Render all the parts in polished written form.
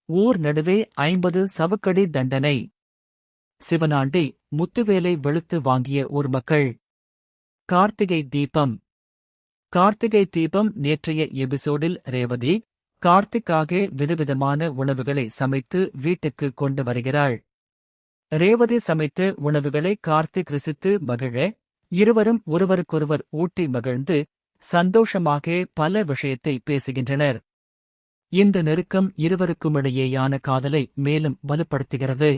ஊர் நடுவே 50 சவுக்கடி தண்டனை. சிவனாண்டி, முத்துவேலை வெளுத்து வாங்கிய ஊர் மக்கள். கார்த்திகை தீபம். கார்த்திகை தீபம் நேற்றைய எபிசோடில் ரேவதி, கார்த்திக்காக விதவிதமான உணவுகளை சமைத்து வீட்டுக்கு கொண்டு வருகிறாள். ரேவதி சமைத்த உணவுகளை கார்த்திக் ருசித்து மகிழ, இருவரும் ஒருவருக்கொருவர் ஊட்டி மகிழ்ந்து சந்தோஷமாக பல விஷயத்தை பேசுகின்றனர். இந்த நெருக்கம் இருவருக்குமிடையேயான காதலை மேலும் வலுப்படுத்துகிறது.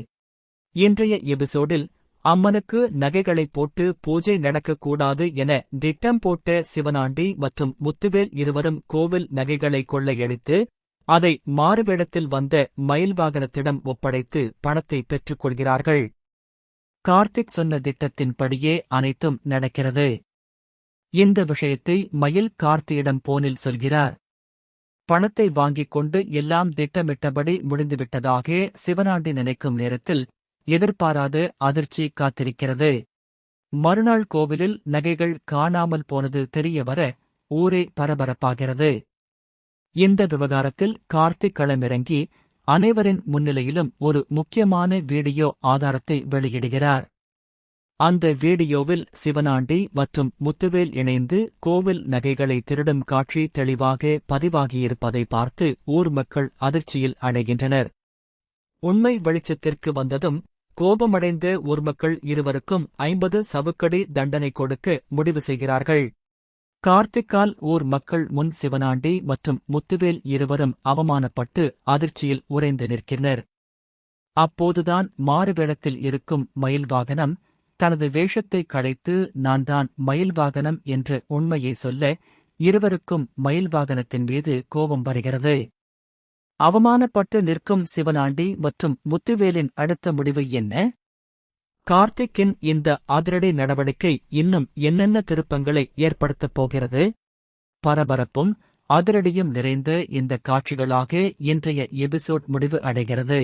இன்றைய எபிசோடில் அம்மனுக்கு நகைகளை போட்டு பூஜை நடக்கக்கூடாது என திட்டம் போட்ட சிவனாண்டி மற்றும் முத்துவேல் இருவரும் கோவில் நகைகளை கொள்ளையடித்து அதை மாறுவேடத்தில் வந்த மயில் வாகனத்திடம் ஒப்படைத்து பணத்தை பெற்றுக் கொள்கிறார்கள். கார்த்திக் சொன்ன திட்டத்தின்படியே அனைத்தும் நடக்கிறது. இந்த விஷயத்தை மயில் கார்த்தியிடம் போனில் சொல்கிறார். பணத்தை வாங்கிக் கொண்டு எல்லாம் திட்டமிட்டபடி முடிந்துவிட்டதாக சிவனாண்டி நினைக்கும் நேரத்தில் எதிர்பாராத அதிர்ச்சி காத்திருக்கிறது. மறுநாள் கோவிலில் நகைகள் காணாமல் போனது தெரியவர ஊரே பரபரப்பாகிறது. இந்த விவகாரத்தில் கார்த்திக் களமிறங்கி அனைவரின் முன்னிலையிலும் ஒரு முக்கியமான வீடியோ ஆதாரத்தை வெளியிடுகிறார். அந்த வீடியோவில் சிவனாண்டி மற்றும் முத்துவேல் இணைந்து கோவில் நகைகளை திருடும் காட்சி தெளிவாக பதிவாகியிருப்பதை பார்த்து ஊர் மக்கள் அதிர்ச்சியில் அடைகின்றனர். உண்மை வெளிச்சத்திற்கு வந்ததும் கோபமடைந்த ஊர் மக்கள் இருவருக்கும் 50 சவுக்கடி தண்டனை கொடுக்க முடிவு செய்கிறார்கள். கார்த்திக்கால் ஊர் மக்கள் முன் சிவனாண்டி மற்றும் முத்துவேல் இருவரும் அவமானப்பட்டு அதிர்ச்சியில் உறைந்து நிற்கின்றனர். அப்போதுதான் மாறுவேடத்தில் இருக்கும் மயில் வாகனம் தனது வேஷத்தை களைத்து நான் தான் மயில் வாகனம் என்ற உண்மையை சொல்ல இருவருக்கும் மயில் வாகனத்தின் மீது கோபம் வருகிறது. அவமானப்பட்டு நிற்கும் சிவனாண்டி மற்றும் முத்துவேலின் அடுத்த முடிவு என்ன? கார்த்திக்கின் இந்த அதிரடி நடவடிக்கை இன்னும் என்னென்ன திருப்பங்களை ஏற்படுத்தப் போகிறது? பரபரப்பும் அதிரடியும் நிறைந்த இந்த காட்சிகளாக இன்றைய எபிசோட் முடிவு அடைகிறது.